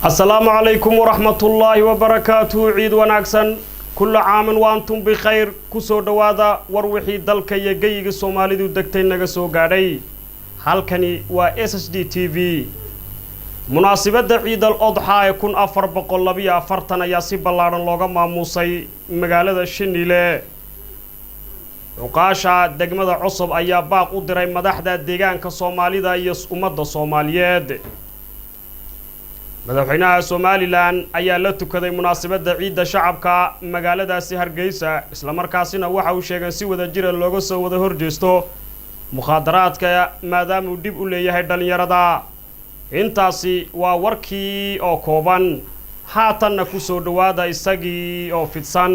السلام عليكم ورحمة الله وبركاته. عيد وناكسن كل عام وانتم بخير. كسو دوادا وروحي دالك يجيج الصومالي دو دكتين نغسو غاري halkani waa SSD TV munaasabada ciid al-adha kun 440 ayaa si ballaaran looga maamusay magaalada Shinile uqaasha degmada cusub ayaa baaq u diray madaxda deegaanka Soomaalida iyo ummadda Soomaaliyeed madaxweynaha Somaliland ayaa la tukaday munaasabada ciid shacabka magaaladaasi Hargeysa isla markaasina waxa uu sheegay si wada jir looga soo wada horjeesto mukhadaraadka maadaama uu dib u leeyahay dhalinyarada intaasi waa warkii oo kooban haatanna ku soo dhawaada isagii oo fidsan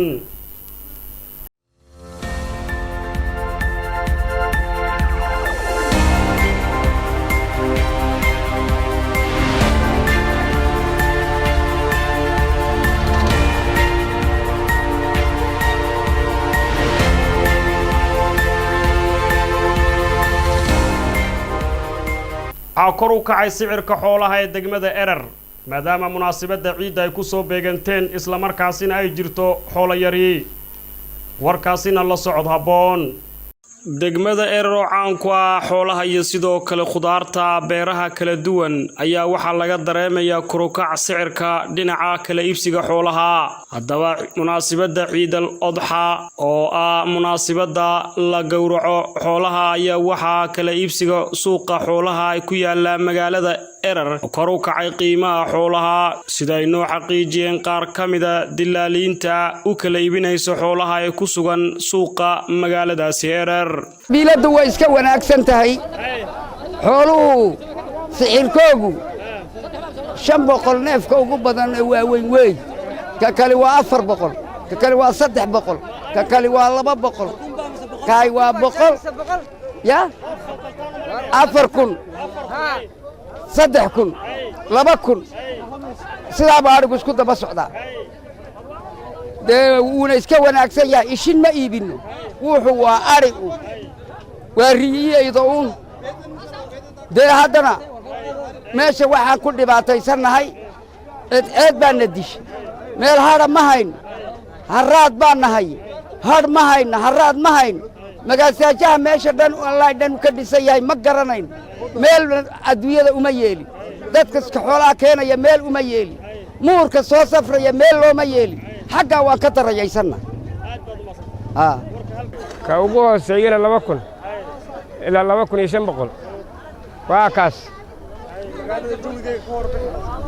كورو كعي سعر كحولها يدقمد إرر مادام مناسبة عيد يكو سو بيغنتين إسلام مركاسين أي جرتو حول يري وركاسين الله سعود هبون دقمد إرر عانكوا حولها يسيدو كلا خضارتا بيرها كلا دوان أيا وحا لغا دريميا كورو كع سعر كدينعا كلا إبسيغ حولها الدواء مناسبة عيد الأضحى أو مناسبة لغورعو حولها أيا وحا كلا إبسيغ سوق حولها يكويا لا مغالة إرر كورو كعي قيمة حولها سيداينو حقيجين قار كاميدا دلالينتا وكلا يبينيسو حولها يكوسوغان سوق مغالة سيرر بيلاد waa iska wanaagsan tahay xooluhu sicirkoogu 500 neefka ugu badan waa weyn weey ka kale waa 400 ka kale waa 300 ka kale waa 200 kaay waa 100 ya 4000 3000 2000 sidaa baa arigu isku daba socdaa wuuna iska wanaagsan yahay ishin ma iibino wuxuu waa ari waa riyaydoon haddana meesha waxaan ku dhibaataysanahay cid baan nadish meel hada ma hayn haraad baan nahay had ma hayn haraad ma hayn magaasajaha meesha dhan wallahi dhan ka dhisay yahay ma garanayn meel adduunyada uma yeeli dadka xoolaha keenaya meel uma yeeli muurka soo safraya meel looma yeeli حقا وانكتر يسنى كأبوه سيئة لبكن إلا لبكن يشنبقل واكاس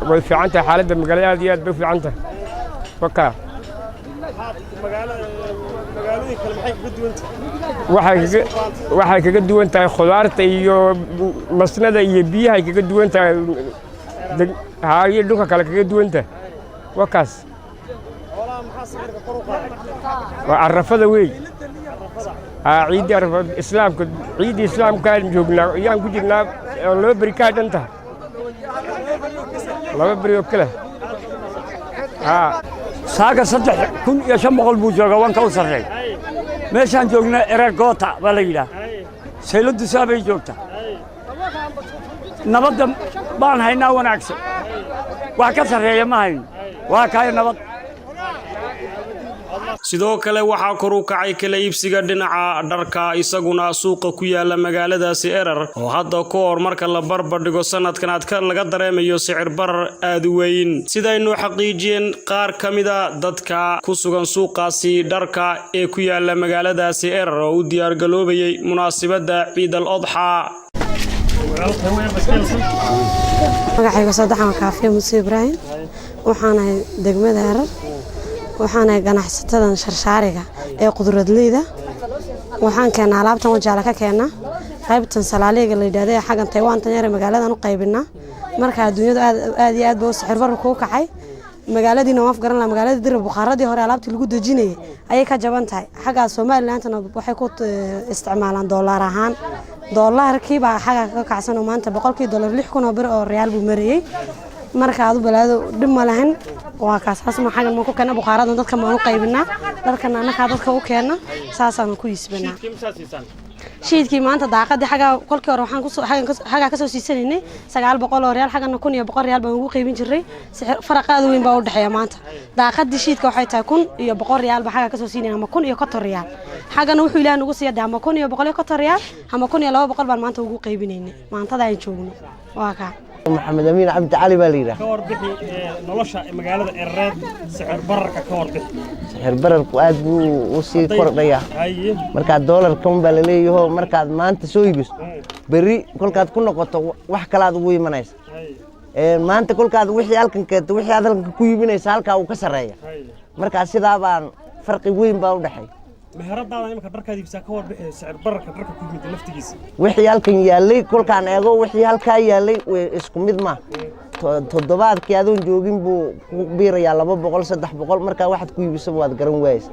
وفي عنته حالة المقاليات ديات بفي عنته فكر waxay kaga duwan tahay khudaarta iyo masnada iyo biyaha kaga duwan tahay haayo dhulka kale kaga duwan tahay wakaas وعرفنا وين عيد عرف الإسلام عيد الإسلام كان جوجنا يان كجنا لو بريكاد أنت لو بريوكله ساقة صدق كن يشم قلبو جوجا وان كوسر ري ماشان جوجنا إرقوتا ولا سيلود سابي جوجتا نبض بان هينا ونعكس وكسر ري ما هين وكاي نبض sidoo kale waxa kor u kacay kala iibsiga dhinaca dharka isaguna suuqa ku yaala magaaladaasi Erer oo hadda ka hor marka la barbar dhigo sanadkan laga dareemayo sicir barar aad u weyn sidaynu xaqiijiyeen qaar kamida dadka ku sugan suuqaasi dharka ee ku yaala magaaladaasi Erer oo u diyaar galoobayay munaasabada Ciid al-Adha magacayga Sadaxan Kaafiye Muuse Ibrahim waxaan degmada Erer waxaana ganacsatada sharshaariga ee qudradleyda waxaan keenaa alaabtan wajaala ka keenaa qaybtan salaaliga la yiraahdo xagan Taiwan tan yar magaalada u qaybina marka adduunyadu aad iyo aad buu sicir bar ku kacay magaaladiina waaf garan la magaalada dir Bukhaaradii hore alaabtii lagu dajinay ayay ka jaban tahay xaga Soomaaliland waxay ku isticmaalaan dollar ahaan dollarkii baa xaga ka kacsan maanta $100 $6,000 oo real buu mariyay marka aad u balaado dhib ma lahan waa kaas ma xagan ma ku kana buqaaradan dadka ma u qaybinaa dadkana anaka dadka u keena saasaan ku isbanaa shiidkii maanta daaqadii xaga kolkii hore waxaan ku soo xaga ka soo siisanay 900 oo riyaal xagana 100 riyaal baan ugu qaybin jiray farqaad weyn baa u dhaxeeya maanta daaqadii shiidka waxay tahay 100 riyaal ba xaga ka soo siinay ama 100 riyaal xagana wuxuu ilaahay nagu siiyaa ama 100 riyaal ama 200 baan maanta ugu qaybinaynay maantada ay joogno waa ka محمد أمين عبد علي باليرة كور بحي نلاشة مجالة الراد سعر برك كور بحي سعر برك وقاد وسي كور ضيع مركز دولار كم باللي هو مركز ما أنت سوي بس بري كل كاد كنا قط وح كلاد وي منايس ما أنت كل كاد وحي ألكن كت وحي هذا كوي منايس هالك أو كسرية مركز سيدا بان فرق وين باودحي مهرب هذا يمكن درك هذه بس كور بحي سعر برك درك كوي من نفتيس وحي ألكن ياللي كل كان أجو وحي هالك ياللي وإسكم مدمع تضباط كيادون جوجين بو كبير يا لبا بقول صدح بقول مركا واحد كوي بسواد قرن وايس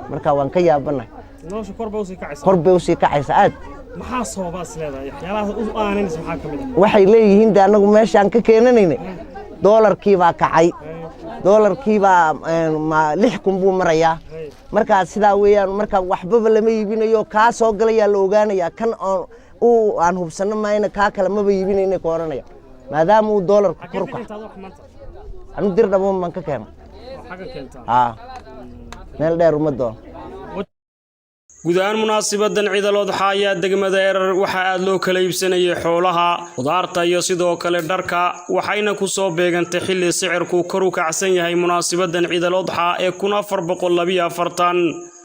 مركا وان كيا بنا نوش كوربوسي كعيس كوربوسي كعيس عاد maxaa soobaas leedahay waxyaalaha u aanaynis maxaa kamid ah waxay leeyihiin anagu meeshaan ka keenanayna doolarkii baa kacay doolarkii baa 6,000 buu marayaa marka sidaa weeyaan marka waxba lama iibinayo ka soo galaya la ogaanaya kan aan hubsano maayna ka kala ma iibinayna ka oranaya maadaama uu doolarku kor u kaco anu dir dhabo man ka keeno xaga keentaa meel dheer uma doon guudaan munaasibadan ciidal adxa ayaa degmada Erar waxa aad loo kala iibsanayay xoolaha qudaarta iyo sidoo kale dharka waxayna ku soo beegantay xilli sicirku kor u kacsan yahay munaasibadan ciidal adxa ee 1442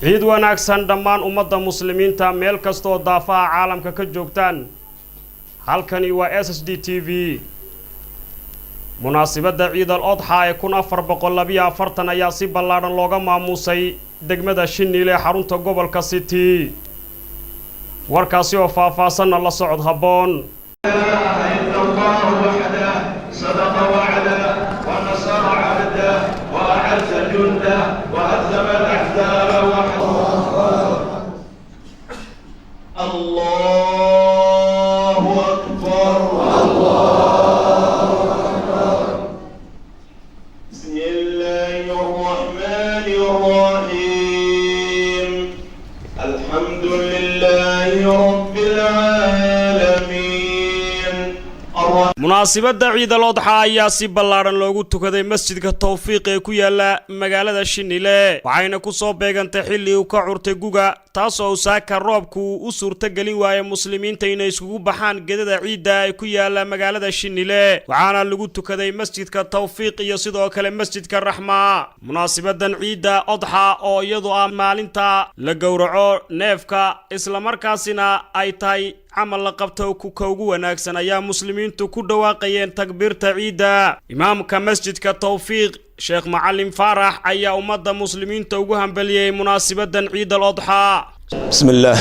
ciid wanaagsan dhammaan ummadda muslimiinta meel kasta oo daafaha caalamka ka joogtaan halkani waa SSD TV munaasibada ciidal adxa ee 1442 ayaa si ballaaran looga maamusay degmada Shinile xarunta gobolka City warkaasi oo faahfaahsan la socod haboon munaasibada ciidal adxa ayaa si ballaaran loogu tukaday masjidka Tawfiiq ee ku yaala magaalada Shinile waxayna ku soo beegantay xilli uu ka curtay guga taasoo saaka roobku u suurta galin waayay muslimiinta inay isugu baxaan gedada ciida ay ku yaala magaalada Shinile waxaana lagu tukaday masjidka Tawfiiq iyo sidoo kale masjidka Raxma munaasibadan ciida adxa oo iyadu ah maalinta la gowraco neefka isla markaasina ay tahay عمل لقبته كوكو وناكسن أيام مسلمين تكون واقعين تكبير عيدا إمام كمسجد كتوفيق شيخ معلم فرح أي أمة مسلمين توجهم بليه مناسبة عيد الأضحى بسم الله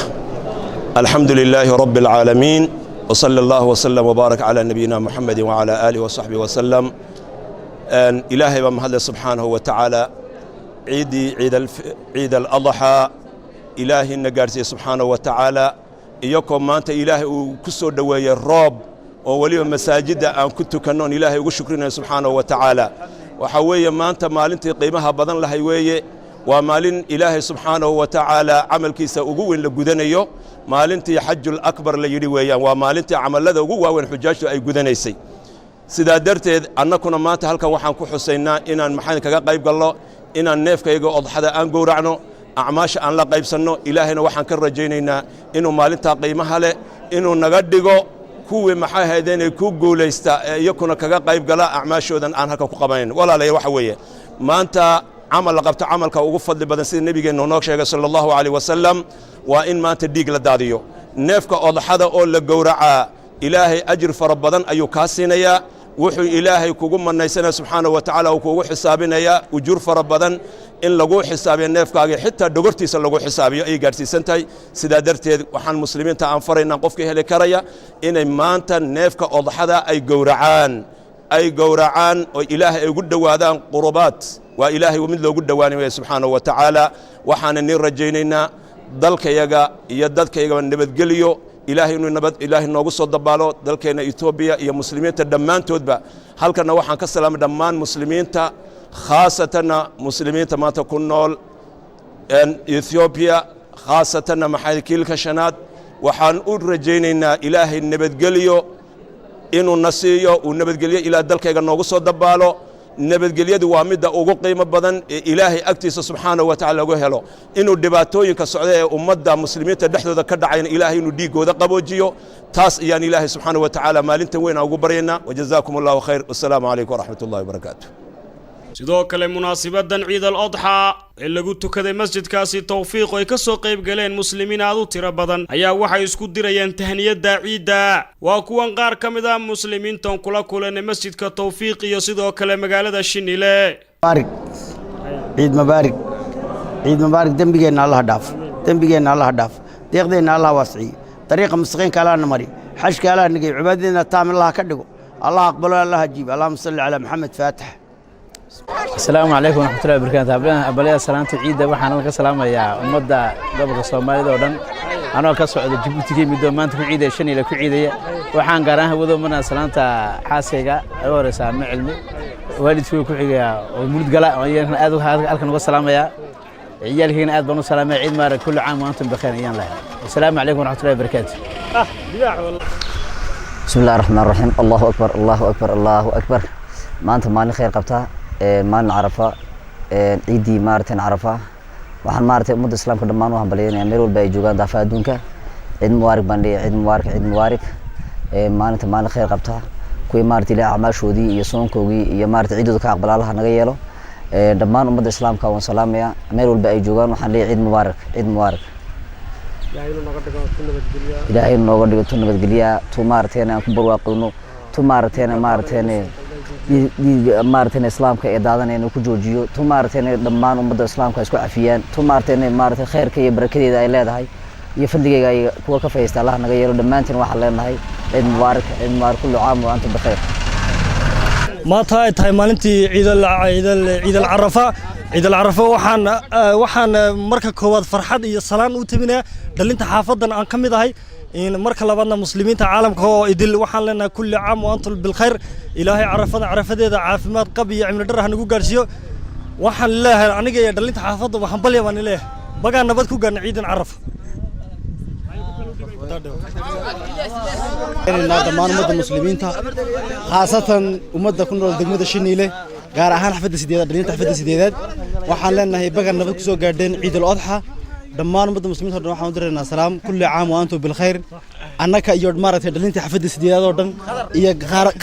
الحمد لله رب العالمين وصلى الله وسلم وبارك على نبينا محمد وعلى آله وصحبه وسلم أن إلهي بمهد سبحانه وتعالى عيد الأضحى إلهي النجارسي سبحانه وتعالى إياكم ما أنت إلهي وكسر دوايا الرب وولي مساجد أن كنت كنون إلهي وشكرنا سبحانه وتعالى وحويا ما أنت مالنتي قيمها بدن لها ويا ومالن إلهي سبحانه وتعالى عمل كيس وجوه لجودنيو مالنتي حج الأكبر اللي ويا ومالنتي عمل له وجوه وين حجاج أي جودنيسي سيدا درت أنكم ما أنت هلك وحن كحسينا إن المحن كجايب الله إن النف كيجو أضحى أن جورعنو أعماش أن لا قيب سنو إلهنا وحن كرجينا إنه مالنتا قيمها له إنه نقدقو كوي محا هيدين كو جوليستا يكون كجا قيب جلا أعماش ودن أنها كقبائن ولا لا يوحويه ما أنت عمل لقبت عمل كوقفض بدن سيد النبي إنه ناقش صلى الله عليه وسلم وإن ما تديق لداديو نفك أضحى أول لجورع إلهي أجر فربضن أيو كاسينيا وحي إلهي كوجم من نيسنا سبحانه وتعالى وكوجو حسابنا يا وجور فربضن إن لجو حسابي النفك حتى دقرتي سلجو حسابي أي قرتي سنتي سدادرتي وحن مسلمين تعنفرنا نقف كه لكريا إن ما أنت نفك أضحى أي جورعان وإلهي يقول دوادان قربات وإلهي ومن له قد دواني سبحانه وتعالى وحن النير رجينا dalkayaga iyo dadkayaga nabadgeliyo ilaahay inuu nabad ilaahay noogu soo dabaalo dalkeena Itoobiya iyo muslimiinta dhammaantoodba halkana waxaan ka salaamay dhammaan muslimiinta khaasatan muslimiinta maanta ku nool Itoobiya khaasatan maxaykilka shanaad waxaan u rajaynaynaa ilaahay nabadgeliyo inuu nasiyo uu nabadgeliyo ilaa dalkayga noogu soo dabaalo nabadgelyadu waa midda ugu qiimo badan ee ilaahay agtiisa subxaanahu wa ta'ala lagu helo inuu dhibaatooyinka socda ee ummadda muslimiinta dhexdooda ka dhacayna ilaahay inuu dhiigooda qaboojiyo taas ayaan ilaahay subxaanahu wa ta'ala maalintan weyn ugu baryaynaa wajazaakumullahu khayr wassalaamu calaykum waraxmatullahi wabarakaatuh sidoo kale munaasibadan ciid al-adha ee lagu tukaday masjidkaasi tawfiiq ay ka soo qayb galeen muslimiin aad u tiro badan ayaa waxay isku dirayeen tahniyada ciida waa kuwan qaar ka mid ah muslimiintan kula kulanay masjidka tawfiiq iyo sidoo kale magaalada Shinile ciid mubaarak dambigeena Allah dhaaf deeqdeena Allah wasici dariiqa muslimiinka Allah namari xajka Allah nigay cibaadadina taam Allah ka dhigo Allah aqbalo Allah hajiib Allahumma salli ala Muhammad Fatih السلام عليكم ورحمة الله وبركاته. أبليها سلامة عيدة وحنا لك سلامة يا أمدا قبل الصومالي دوران أنا كسر جبتي كي بدو ما أنت عيدة شني لك عيدة وحنا قرانها بدو منا سلامة حاسيقة ورسا معلمي والد فيه كعية ومولد قلاء ويانا أدو هذا ألكن سلامة يا عيال هنا أد بنو سلامة عيد مبارك كل عام وأنتم بخير يا الله. السلام عليكم ورحمة الله وبركاته. بسم الله الرحمن الرحيم. الله أكبر الله أكبر الله أكبر. ما أنت مالي خير قبتها. مالنا عرفة عيدي مارتين عرفة وحن مارتين مدة الإسلام كده ما نوهم بلينا يمروا الباقي جوجان دافع دونك عيد مبارك بندي عيد مبارك مالنا خير قبتها كوي مارتي لا أعمال شودي يسون كوي يمارت عيد ذكاء قبل الله نجيله دمان مدة الإسلام كون سلام يا يمروا الباقي جوجان وحن لي عيد مبارك إلهي نقدر تون بتقوليا تو مارتين كبر واقولنا تو مارتين مارتين إسلام كإدادنا إنه كجوجيو تو مارتين دمان ومدة الإسلام كإسكو عفيان تو مارتين خير كي بركة إذا إلى هاي يفندق جاي كوا كفاية الله نجيرو دمانتين وحلنا هاي عيد مبارك كل عام وأنتم بخير. ما تاي مالنتي عيد العرفة وحن مركز كواد فرحة الصلاة وتبنا دلنت حافظنا عن كم ذا هاي إن مركز لبنا مسلمين تعالم كوا يدل وحن لنا كل عام وأنتم بالخير إلهي عرفنا إذا عافمات قبي عمل درها نقول قرشيو وحن الله أنا جاي دلنت حافظنا وحن بلي من الله بقى نبتكو قرن عيد العرفة. إن دمان مدة المسلمين خاصة ومدة كنا دقمة الشنيلة قال أهان حفظ السديدات دلين تحفظ السديدات وحنا لنا هي بقى نبتكو سو قردين عيد الأضحى دمان مدة المسلمين هذا نحن ندرنا سلام كل عام وأنتم بالخير أنك يود مرة دلين تحفظ السديدات أردن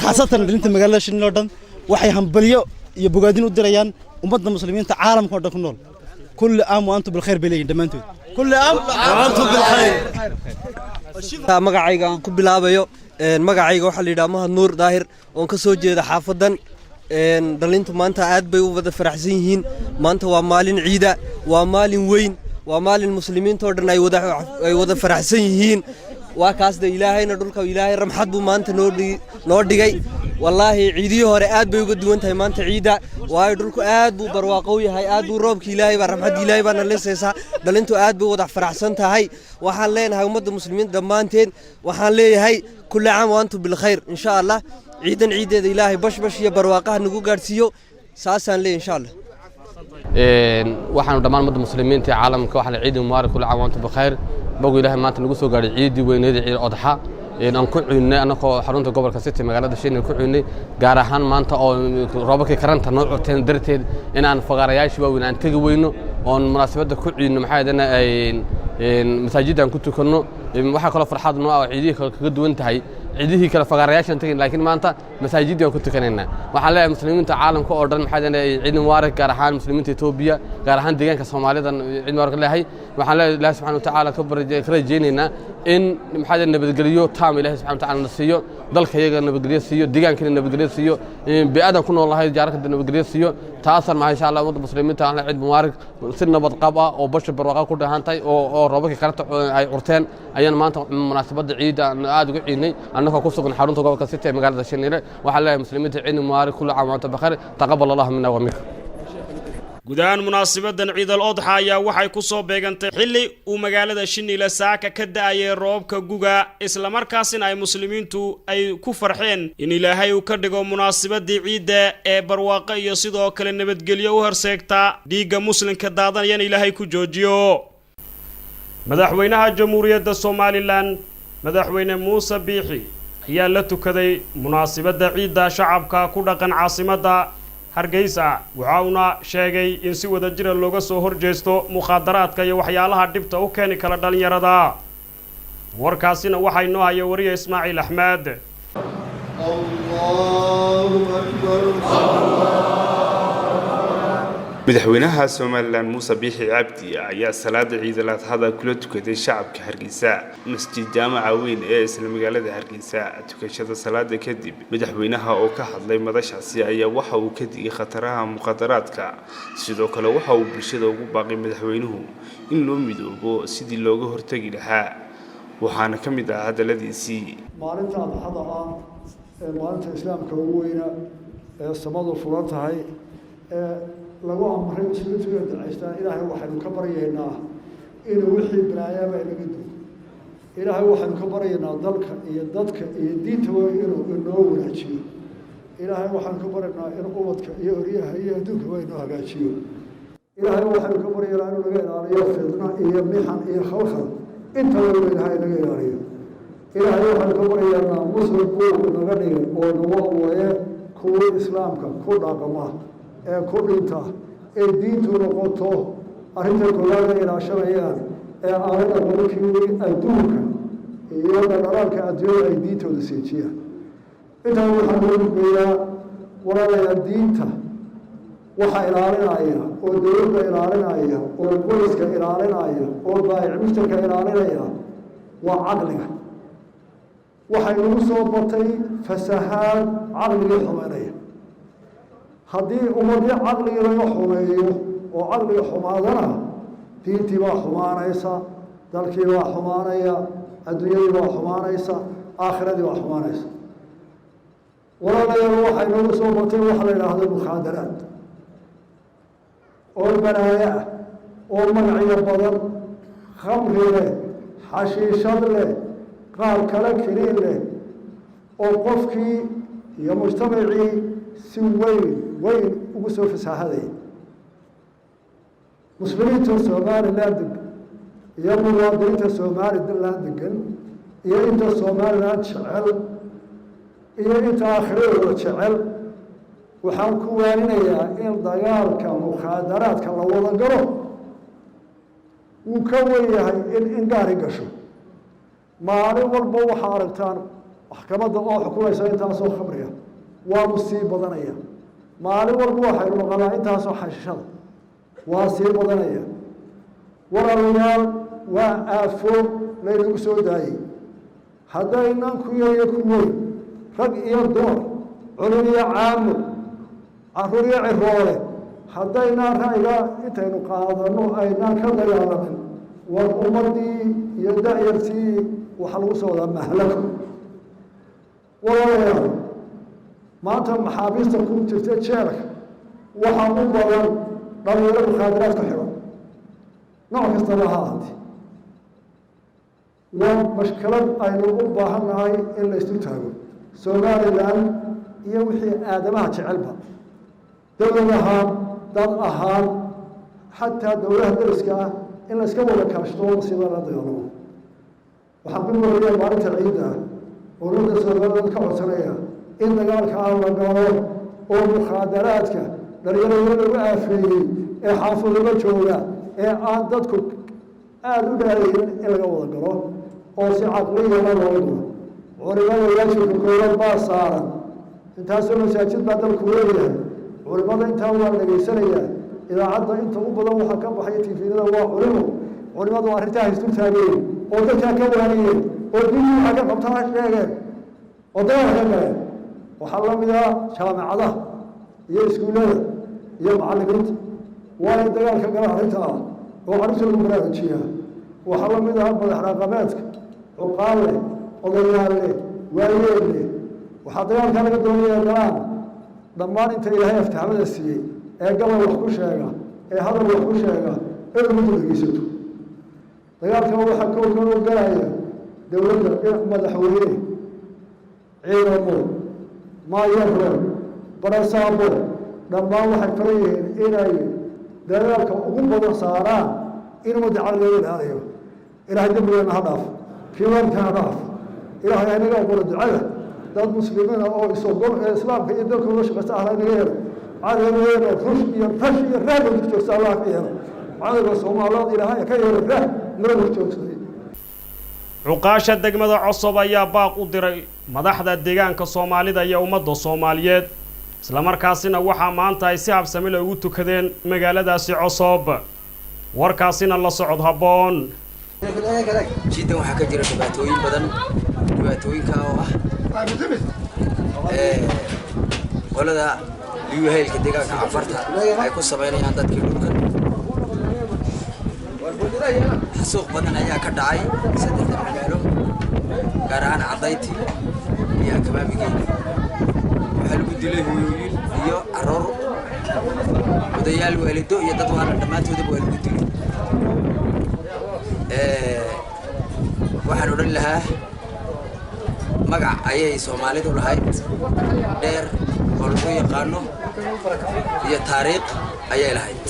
خاصة دلين تمجال الشنيلة أردن وحي هم بليو يبقادين ودريان ومدة المسلمين عالم كنا كنول كل عام وأنتم بالخير بلين دمانتو كل عام وأنتم بالخير. magacayga aan ku bilaabayo magacayga waxa la yiraahdaa Mahad Nuur Daahir oo ka soo jeeda xaafadan dhalintu maanta aad bay u wada faraxsan yihiin maanta waa maalin ciida waa maalin weyn waa maalin muslimiinta oo dhan ay wada faraxsan yihiin waa kaasda ilaahayna dhulka ilaahay ramxad buu maanta noo dhigay wallahi ciidii hore aad bay uga duwan tahay maanta ciida waayo dhulku aad buu barwaaqo yahay aad buu roobka ilaahay baa ramxad ilaahay baa naleesaysa dhalintu aad bay wada faraxsan tahay waxaan leenahay ummadda muslimiinta dhammaanteen waxaan leeyahay kulli caam wa antum bil khayr insha Allah ciideeda ilaahay bash iyo barwaaqaha nagu gaarsiiyo saasaan leeyahay insha Allah waxaanu dhammaan ummadda muslimiinta caalamka waxaan ciid mubaarak kulli caam wa antum bil khayr bogo ilaahay maanta nagu soo gaaray ciidii weyneed ciid adha aan ku ciidnay anagoo xarunta gobolka City magaalada Shinile ku ciidnay gaar ahaan maanta oo roobabkii karanta noo codteen darteed inaan faqarayaasha waaweyn aan tagi weyno oo munaasabada ku ciidno maxaayadana ay masaajidan ku tukano waxa kale farxad noo ah ciidii kaga duwan tahay ciidihii kala faqarayaashan tagin laakiin maanta masaajidan ku tukanayna waxaan leeyahay muslimiinta caalamka oo dhan maxaayadana ciid mubaarak gaar ahaan muslimiinta Itoobiya gaar ahaan deegaanka Soomaalida ciid mubaarak leeyahay waxaan leeyahay Ilaahay subhanahu wa ta'ala ka rajeynayna in maxaayadana nabadgeliyo taam Ilaahay subhanahu wa ta'ala nasiyo dalka iyaga nabadgeliyo siiyo deegaanka nabadgeliyo siiyo bi'ada ku noolahay jaarka nabadgeliyo siiyo taasan ma insha Allah ummadda muslimiinta aan ciid mubaarak si nabad qab ah oo basha barwaaqo ku dhahantay oo roobabkii karanta ay urteen ayaan maanta munaasabada ciida aad ugu ciidnay annagoo ku sugan xarunta gobolka City magaalada Shinile waxaan leeyahay muslimiinta ciid mubaarak kullu caam wa antum bikhair taqabbal Allah minna wa minkum gudahaan munaasabadan ciid al-adxa ayaa waxay ku soo beegantay xilli uu magaalada Shinile saaka ka da'ayay roobka guga isla markaasina ay muslimiintu ay ku farxeen in Ilaahay uu ka dhigo munaasabadii ciidda ee barwaaqo iyo sidoo kale nabadgelyo u horseegta dhiigga muslimka daadanayaan Ilaahay ku joojiyo madaxweynaha jamhuuriyadda Soomaaliland madaxweyne Muuse Biixi ayaa la tukaday munaasabada ciidda shacabka ku dhaqan caasimadda Hargeysa waxauna sheegay in si wada jir looga soo horjeesto muqaadaraadka iyo waxyaalaha dhibta u keeni kala dhalinyarada warkaasina waxay noo hayay wariye Ismaaciil Axmed madaxweynaha Soomaaliland Muuse Biixi Cabdi ayaa salaada ciid al-adxa kula tukaday shacabka Hargeysa masjid jaamaca weyn ee isla magaalada Hargeysa tukashada salaada kadib madaxweynaha oo ka hadlay madashaasi ayaa waxa uu ka digay khataraha muqaadaraadka sidoo kale waxa uu bulshada ugu baaqay madaxweynuhu in loo midoobo sidii looga hortagi lahaa waxaana ka mid ah hadaladiisii maalinta adxada ee maalinta islaamka ugu weyna ee samadu furan tahay lagu amray muslimiintu inay ducaystaan ilaahay waxaynu ka baryaynaa inuu wixii balaayaba inaga duwo ilaahay waxaynu ka baryaynaa dalka iyo dadka iyo diinta inuu inoo wanaajiyo ilaahay waxaynu ka baryaynaa in ubadka iyo oryaha iyo adduunka waa inoo hagaajiyo ilaahay waxaynu ka baryaynaa inuu naga ilaaliyo fitna iyo mixan iyo khalkhal inta waynu ilaahay naga ilaaliyo ilaahay waxaynu ka baryaynaa muslimku naga dhigay oo nagu aweeye kuwii islaamka ku dhaqama ee ku dhinta ee diintu noqoto arrinta koowaad ilaashanayaan ee aanay aqoonkiin adduunka iyo dhaqanka adduunka ay diintooda seejiyaan inta waxaa loo gudbeeyaa walaalayaal diinta waxaa ilaalinaya oo dowladda ilaalinaya oo qoyska ilaalinaya oo baayic mushtarka ilaalinaya waa caqliga waxay nagu soo batay fasahaad caqligii xumeynaya haddii ummadii caqligii laga xumeeyo oo caqliga xumaadana diintii baa xumaanaysa dalkii baa xumaanaya adduunyadii baa xumaanaysa aakhiradii baa xumaanaysa walaalayaal waxay nagu soo batay waxa la yidhaahdo mukhaadaraad oo balaayo ah oo magacyo badan khamri leh xashiishad leh qaar kale kiniin leh oo qofkii iyo mujtamacii si weyn ugu soo fasaahaday muslimiinta Soomaaliland iyo muwaadiniinta Soomaaliland degan iyo inta Soomaaliland jecel iyo inta aakhirada jecel waxaan ku waarinayaa in dagaalka muqaadaraadka la wada galo uu ka weeyahay in gaari gasho maalin walba waxa aragtaan maxkamadda oo xukumaysa intaasoo khamriga waa sii badanaya maalin walba waxaynu maqalnaa intaasoo xashishada waa sii badanaya walaalayaal waa aafo laynagu soo daayey haddaynan ku yariyo ku weyn rag iyo dumar culum iyo caamo carruur iyo ciroole haddaynaan ra'yiga intaynu qaadano aynaan ka dagaalamin war ummaddii iyo da'yartii waxaa lagu soo wadaa mahlako walaalayaal maanta maxaabiista ku jirta jeelka waxaa u badan dhalinyaro mukhaadaraad ku xiran nooc kastaba ha ahaatee waa mashkalad aynu u baahannahay in la isu taago Soomaaliland iyo wixii aadamaha jecelba dowlad ahaan dad ahaan xataa dowladaha dariska ah in la iska wada kaashto sida la dagaalamo waxaan ku wariyaa maalinta ciidda oo dowladda Soomaaliland ka codsanaya in dagaalka aan la galo oo mukhaadaraadka dhalinyarada lagu aafeeyey ee xaafadada jooga ee aan dadku aad u dhaaraynin in laga wada galo oo si caqliyana loo galo culimada waajibka koowaad baa saaran intaasoo masaajid baa dalku leeyahay culimada intaa waa dhagaysanayaa idaacadda inta u badan waxaa ka baxaya tiifiyada waa culimadu arrintaa haystu taageen oo dadkaa ka waaniyeen oo diintii waxaa ka qabtaa sheegeen oo dagaalka ka galeen waxaa la mid ah jaamacadaha iyo iskuullada iyo macallimiinta waa in dagaalka gala arrintaa oo carruurta lagu baraarujiyaa waxaa la mid ah madax dhaqameedka cuqaal leh odayaal leh waayeel leh waxaa dagaalka laga doonayaa galaan dhammaan inta ilaahay aftahamada siiyey ee gabal wax ku sheega هذا هو شيء إنه مثل جيسته دجالك هو حكوا كانوا جاية دولة مدحوية عيرمو ما يفرق برسابو لما واحد فريه إلى دجالك وقوم صاران إنه مدعالين هذا إلى هدمنا هدف في وقت هدف إلى يعني لا يقول الدعاء dad muslimiin oo isoo islaamka iyo dalka loo shaqeysta ahlaynaga caadayna fash iyo raad oo joogta Allah ka yeelo caadada Soomaaliyeed ilaahay ka yeelo raad loo joogsaday cuqaasha degmada Cusub ayaa baaq u diray madaxda deegaanka Soomaalida iyo ummadda Soomaaliyeed isla markaasina waxa maanta ay si habsami leh ugu tukadeen magaaladaasi Cusub warkaasina la socod haboon jiddan waxa ka jira dhibaatooyin badan dhibaatooyinka oo ah qolada liiweelka deegaanka cafarta ay ku sameeyaan dadkii dhulka xasuuq badan ayaa ka dhacay saddex magaalo gaar ahaan Cadayti iyo Kabaabigeeda waxa lagu dilay hooyooyin iyo carruur odayaal waalido iyo dad waana dhamaantoodba waa lagu dilay waxaan oran lahaa magac ayay Soomaalidu lahayd dheer oo lagu yaqaano iyo taariikh ayay lahayd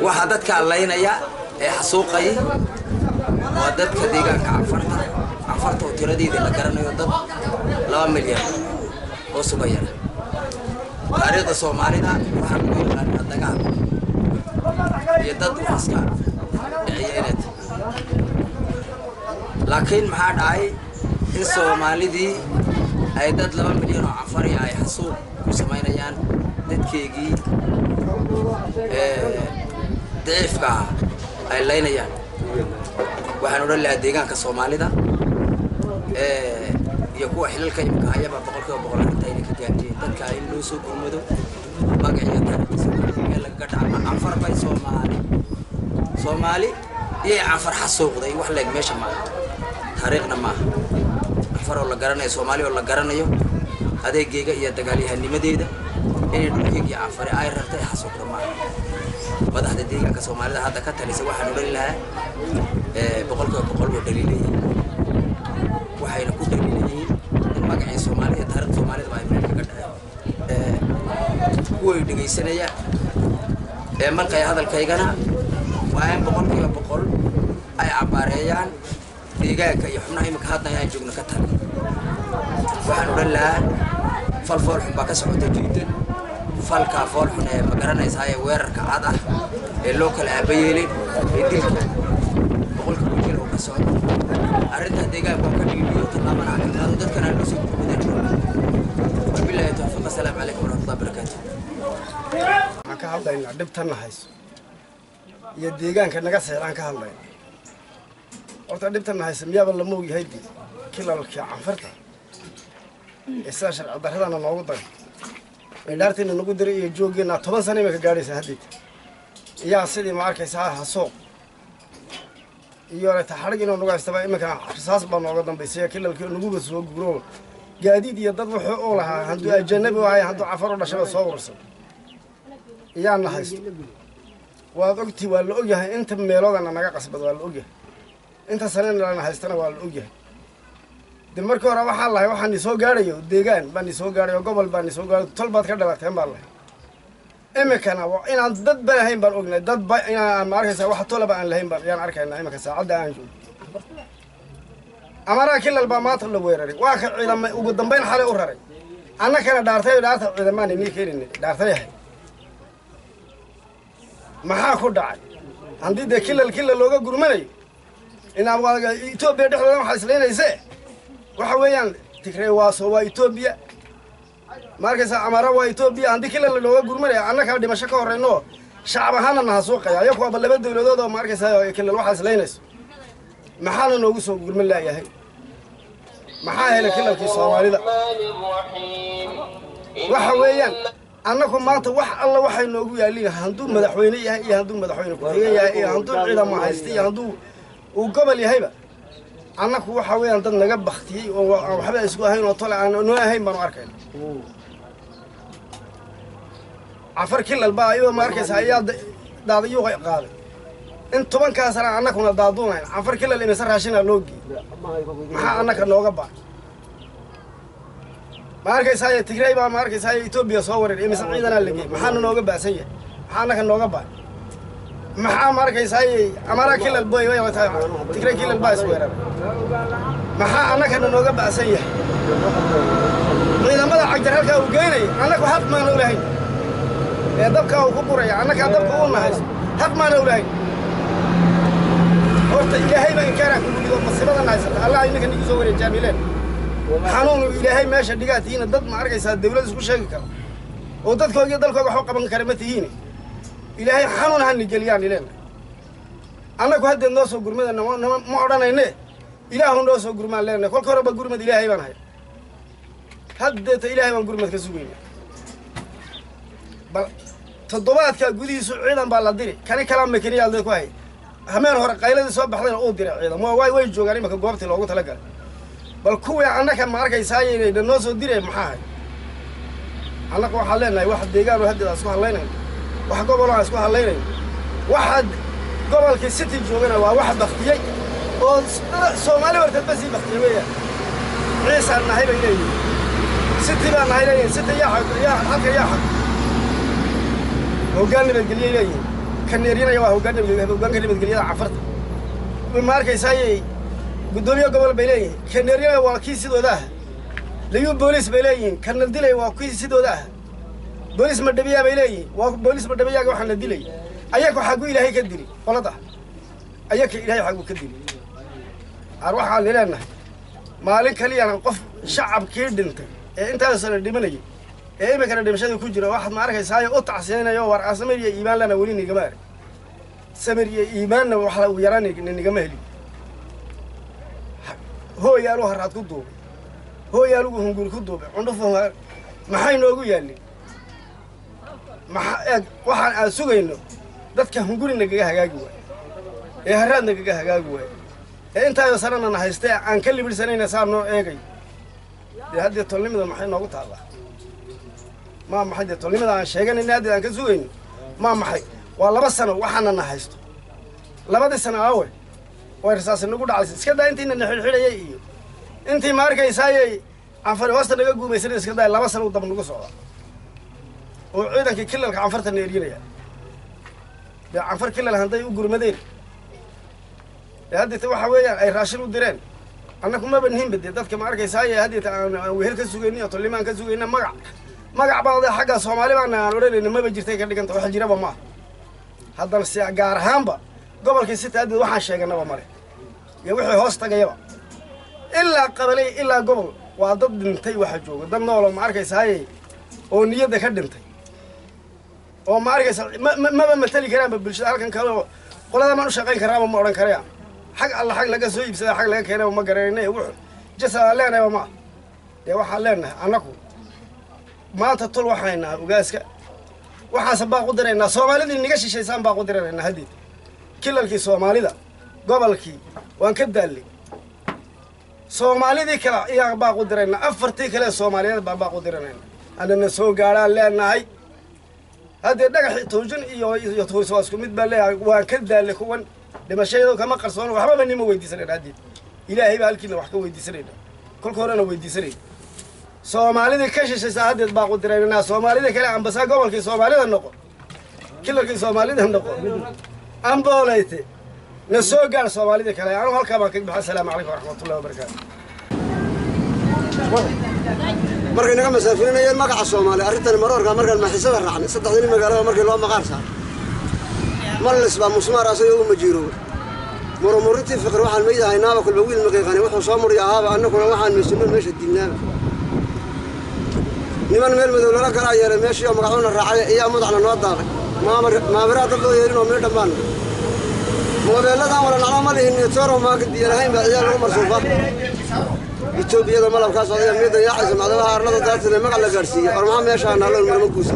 waxa dadka allaynaya ee xasuuqay waa dadka deegaanka cafarta oo tiradeeda la garanayo dad 2 milyan oo subayana taariikhda Soomaalida waxa lagu yaqaanaa dagaal iyo dad iska ciyaarad laakiin maxaa dhacay in Soomaalidii ay dad 2 milyan oo cafar ay xasuuq ku sameeyaan dadkeegii daciifka ay leynayaan waxaan oran lahaa deegaanka Soomaalida iyo kuwa xilalka imka ayaba boqolkiiba inta ay ka gaartay dadka ay loo soo gurmado magaciisa taariikhda laga dhacay cafar bay Soomaali iyo cafar xasuuqday wax leeg meesha ma taariikhna ma cafar oo la garanayo Soomaali oo la garanayo adeegayga iyo dagaalyahannimadeeda inay dhulkayga cafar ay rartay xasuuqda ma madaxda deegaanka Soomaalida hadda ka talisay waxaan oran lahaa boqolkiiba oo dhaliilay waxayna ku dhaliilayeen in magaciisa Soomaaliya taariikhda Soomaalida ay meel ka dhacay kuway dhageysanaya markay hadalkaygana waa in boqolkiiba ay cabaareeyaan deegaanka iyo xubnaha imika hadda ay joogno ka tali waxaan oran lahaa falfool xun baa ka socota jiidan falka fool xun ee magaranaysa ay weerarka cad ah ee loo kala aabayeelay ee dilka boqolkiiba kilo ka socda arrinta deegaanka ka dhiibiyo talaabana caqabado dadkana loo soo gudbiyay billahi tawfiiq assalamu alaykum wa rahmatullahi wa barakatuh waxaan ka hadlaynaa dhibtana hayso iyo deegaanka naga seexan ka hadlayna horta dhibtana hayso miyaaba la moog yahay kilalka cafarta isa sharci darradana noogu dag dhaartina nagu diray iyo joogina 10 sano ma ka gaaraysa hadii iyaa sidii ma arkaysaa xasuuq iyo taxariig inuu nagu haystaba imika rasaas baa nooga dambeysay kilalka nagu soo guro gaadiid iyo dad wuxuu oo lahaa haduu ajnabi waay haduu cafar u dhashay soo warsan iyaa na haysto waad ogtii waa la ogyahay inta meeloodana naga qasbad waa la ogyahay inta sanadna la haystana waa la ogyahay markii hore waxa la waxaan soo gaarayo deegaan baan soo gaarayo gobol baan soo gaarayo talbaad ka dhalateen baa la imikana inaan dad baahayn baan ognay dad inaan ma arkaysa wax tolaba aan lahayn baan yaan arkaynaa imika saacada aan joogo amara kilal baa maanta la weeraray waa ka ciidamay ugu dambeyn xalay u raray annakana dhaarta ciidamada ni keenin dhaartay maxaa ku dhacay handii de kilal looga gurmanayo inaan waaga Itoobiya dhexdeeda waxa isleenaysay waxa weeyaan Tigray waa Itoobiya markaysa amara waa Itoobiya handii kilal looga gurmanayo annaka dhimasho ka horeyno shacab ahaan na suuqaya ayagu waa laba dawladood oo markaysa kilal waxa isleenaysay maxaa noogu soo gurman laayahay maxaa helay kilalkii Soomaalida waxa weeyaan annagu maanta wax alla waxay noogu yaalin handuu madaxweyne yahay iyo handuu madaxweyne ku yahay iyo handuu ciidamo haysto iyo handuu uu gobol yahayba annagu waxa weeyaan dad naga baxtiyay oo waxba isku ahayn oo tole aan noo ahayn baan arkay cafar kilal baa ayuu markaas ayaa daadayo qaaday in 10 sana annakuna daaduunayn cafar kilal imisa raashina loogi maxaa annaka nooga baa markaas ay Tigray baa markaas ay Ethiopia soo wareer imisa ciidana lagay maxaa nooga baasan yahay maxaa annaka nooga baa maxaa markays ay amara kilal boy way wataa Tigray kilal baa isweerar maxaa annaka nooga baasan yahay ciidamada cagjar halka uu geynay annaka hab ma noolahay ee dabka uu ku buray annaka dabka uu nahay hab ma noolahay horta ilaahay baa inkaara ku lido masibada naysata Allah inaka nigu soo wareer jaamileen xanuun ilaahay meesha dhigaatiina dad ma arkaysa dawladda isku sheegi karo oo dadkooda dalkooda wax qaban kara ma tihiin ilaahay xanuun han geliyaan ileen annagu hadda noo soo gurmada ma odhanayne ilaahu noo soo gurmaan leena kolka horeba gurmad ilaahay baan hay hadda ilaahay baan gurmad ka sugayna bal toddobaadka gudihiisu ciidan baa la diri kani kala makaniyaal ku hay hameen hore qayladii soo baxday oo diray ciidan way joogaan imaka goobtii loogu tala galay bal kuwii annaka ma arkaysaa inay noo soo diray maxaa hay annagu waxaan leenahay wax deegaan oo hadda isku halaynay wax gobol aan isku halaynay waxaad gobolkii city joogana waa wax baktiyay oo Soomaali warta bas baktiyay weeyaan ciisa nahay bay leeyihiin city baa nahay leeyihiin city yaa halka yaa hoggaan nabadgelyo leeyihiin kan yeerinaya waa hoggaan nabadgelyo cafarta ma arkaysaa gudoomiye gobol bay leeyihiin kan yeerinaya waa kii sidooda layu booliis bay leeyihiin kan dilay waa kii sidooda بوليس مدبيا بيلي وبوليس مدبيا وحنا دلي أياك حقو إلهي كدري غلطة أياك إلهي حقو كدري أروح على لنا مالك لي أنا قف شعب كيد أنت أصلا دمني ما كان دمشان كوجرا واحد ما عرف يساوي قطع سنة يوار أسمري إيمان لنا وليني جمال سمري إيمان وحلا ويراني إني جمالي هو يالو هرات كدوب هو يالو هنقول كدوب عنده فهم ما حين نقول يالي waxaan aan sugayno dadka hunguri nagaga hagaagi way ee haraad nagaga hagaagi way ee intaayoo sanana haystay aan ka libirsanayna saa noo eegay hadda tolnimada maxay noogu taala ma maxay tolnimada aan sheeganayna hadda aan ka sugayno ma maxay waa 2 sano waxaana haysto 2 sano awe way rasaas nagu dhacay iska daa intiina xilxilay iyo intii ma arkaysaayay afar hoosta naga guumaysan iska daa 2 sano dab nagu socda وعيدك كلك عنفرت النيرية عنفر كل الهندي وجر مدين هذه تروح ويا أي راشل ودرين أنا كم ما بنهم بدي ذاتك ما أركي سايا هذه وهلك السجنية طلي ما كسجنية مقع بعض حاجة صومالي معنا لوري إنه ما بيجرتك اللي كنت واحد جربه معه هذا الساعة جار هامبا قبل كيسيت هذه واحد شيء جنبه ماله يوحي هوستا جيبه إلا قبلي إلا قبل وضد نتي واحد جو ضمن ولا ما أركي سايا ونية ده كدمتي oo ma argaysa ma matali karaan bulshada halkan kale qolada ma u shaqeyn karaan ma oran karaan xaq alla xaq laga soo iibsada xaq laga keenay ma garanay wuxuu jasa leenahay ma waxa leenahay anaku maanta tol waxayna ugaaska waxa sabaq u direynaa Soomaalida niga shisheeysan baa u direynaa hadii kilalkii Soomaalida gobolkii waan ka daalay Soomaalida kala iyaga baa u direynaa afartii kale Soomaaliyeed baa u direynaa anana soo gaaraan leenahay هذا دقح توجن يتوسع واسكم متبلع وكذا اللي كون لما شيء كما قرصون وحبا مني ما ويدي سرير هذه إلهي بالكنا وحكي ويدي سرير كل كورونا ويدي سرير Soomaalida ka shisheeyay hadda baa ku direynaa Soomaalida kale aan basa gobolkii Soomaalida noqo kilalkii Soomaalida noqo aan boolayte na soo gaar Soomaalida kale aan halka baan ka baxay salaamu alaykum waraxmatullaahi wabarakaatuh markay naga masaafirinayeen magaca Soomaali arrintan maroorka markaan ma xisaab raacnay saddexdii magaalada markii loo maqaar saar malis baa musmaar asay ugu majiiro murmuritii fikr waxaan meeyahay naaba kulba wiil maqiiqani wuxuu soo muriyahaaba annaguna waxaan meesino meesha diinaa niman meel madow la kala yeeray meeshii magacoona raacay ayaa madaxna noo daaqay maamiraad dad loo yeerin oo meel dhamaan modeeladan wala nacma lihin tooro ma ka diyaarahayn baa ciyaar lagu marsuufa Itoobiyada malabkaas oo mid ay yaacay macdadaha arlada daadsan magac la gaarsiiyay ormaha meesha nalo marma guusa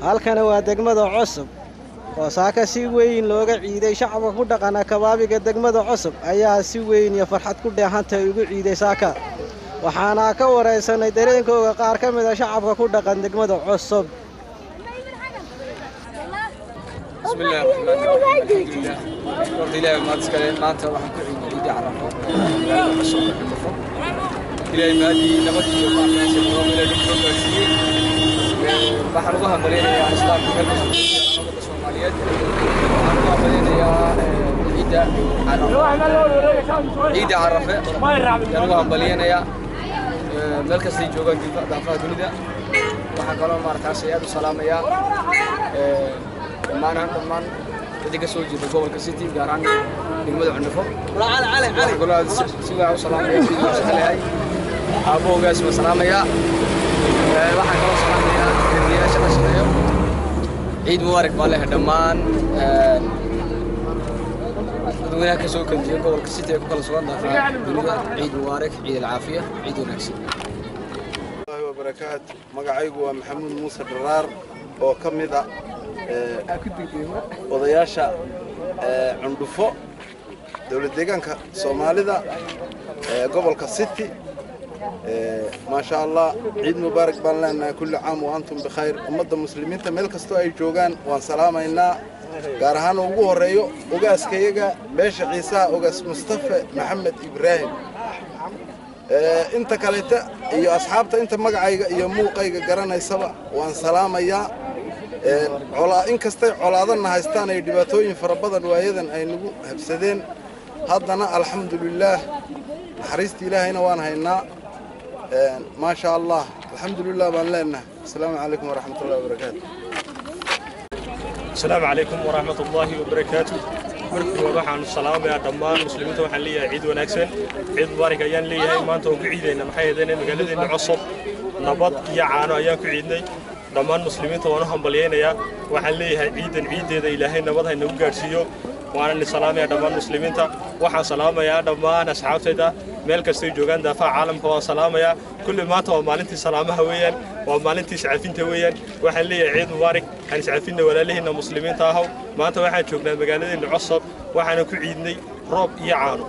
halkan waa degmada cusub oo saaka si weyn looga ciiday shacabka ku dhaqana kabaabiga degmada cusub ayaa si weyn iyo farxad ku dheehantay ugu ciiday saaka waxaana ka wareysanay dareenkooda qaar ka mid ah shacabka ku dhaqan degmada Cusub. بسم الله الرحمن الرحيم الحمد لله ورد إلهي ما تسكلين ما أنت راح نكون عيد عرفة إلهي ما دي نبدي يوم الناس اليوم إلى اليوم الجديد بحر ظهر ملينا يا إسلام في كل الصوماليات بحر ملينا يا عيد عرفة يا ظهر ملينا يا مركز لي جوجا دافع دنيا وحكروا مركز يا سلام يا دمان dadka soo jeeda gobolka City gaar ahaan degmada Cundufo golaha sida uu salaamay aboogaas ma salaamaya waxa kale oo salaamaya dadkiisa shaqeeyo ciid mubaarak baa leh dhamaan dadweynaha ka soo kanjiya gobolka City ee ku kala sugan dhaafaa dunida ciid mubaarak ciid العافيه ciid wanaagsan wa barakaatu magacaygu waa Maxamuud Muuse Daraar oo kamid ah odayaasha Cundufo dawlad deegaanka Soomaalida gobolka City ما شاء الله عيد مبارك بان كل عام وانتم بخير umada muslimiinta meel kasto ay joogan waan salaamayna gaar ahaan ugu horeeyo ogaaskayaga beesha Ciisa ogaas Mustafa Maxamed Ibrahim inta kaleeta iyo asxaabta inta magacayga iyo muuqayga garanaysaba waan salaamaya in kastay colaadana haystaan ay dhibaatooyin fara badan waayadan ay nagu habsadeen haddana alxamdulillah naxariista ilaahayna waan haynaa ما شاء الله الحمد لله بان لنا السلام عليكم ورحمة الله وبركاته السلام عليكم ورحمة الله وبركاته markii waxaan salaamayaa dhammaan muslimiinta waxaan leeyahay ciid wanaagsan ciid mubaarak ayaan leeyahay maanta oo ku ciideena maxay ahaydeen magaaladeena Cusub nabad iyo caano ayaan ku ciidnay dhammaan muslimiinta waan u hambalyeeynaa waxaan leeyahay ciideeda ilaahay nabad ha nagu gaarsiiyo وانا سلامي دمان مسلمينتا waxaan salaamayaa dhammaan asxaabtayda meel kasta ay joogan daafaca caalamka waan salaamayaa kulli maanta waa maalintii salaamaha weeyaan waa maalintii shacabinta weeyaan waxaan leeyahay ciid mubaarak aan shacabinna walaalihiina muslimiinta ah maanta waxaan joognaa magaaladeena Cusub waxaan ku ciidnay roob iyo caano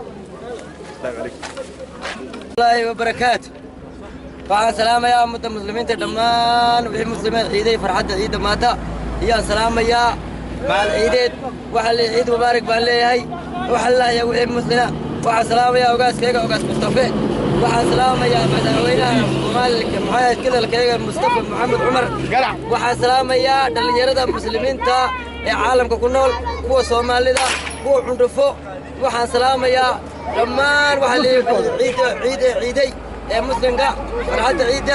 Wallaahi wa barakaat waxaan salaamayaa ummadda muslimiinta dhammaan wixii muslimiin ciiday farxadda ciid maanta iyo salaamayaa مع العيد وحل عيد مبارك بالله وحل يا وحي مسلمة وحسلام يا أوقاس كيكا أوقاس مصطفى وحسلام يا مدعوينا ومالك محايد كذا الكيكا مصطفى محمد عمر وحسلام يا دليرة مسلمين تا عالم ككنول هو صومالي دا هو عندفو وحسلام يا رمان وحل عيدي يا مسلم قا فرحة عيد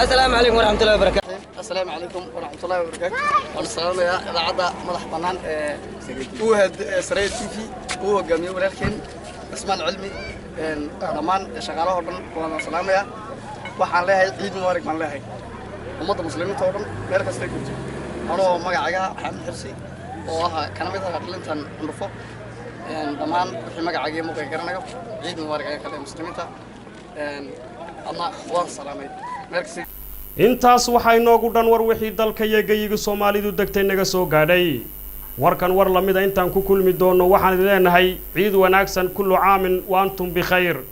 السلام عليكم ورحمة الله وبركاته السلام عليكم ورحمة الله وبركاته. والسلام يا إذاعة مدح بنان هو سرير تيفي هو جميع ولكن اسمه العلمي رمان شغاله هربن وانا سلام يا وحنا له عيد مبارك من له ومضى مسلمين تورن مالك استيقظ أنا ما جاء حمد حرسي وها كان مثلا قلنتن نرفق رمان في ما جاء مو كيرنا عيد مبارك يا كل مسلمين تا أنا وسلامي مالك intaas waxaa inoogu dhan war wixii dalka iyo gayiga Soomaalidu degtay naga soo gaadhay warkan war lamida intaan ku kulmi doono waxaan idin leenahay ciid wanaagsan kullu aamin wa antum bi khayr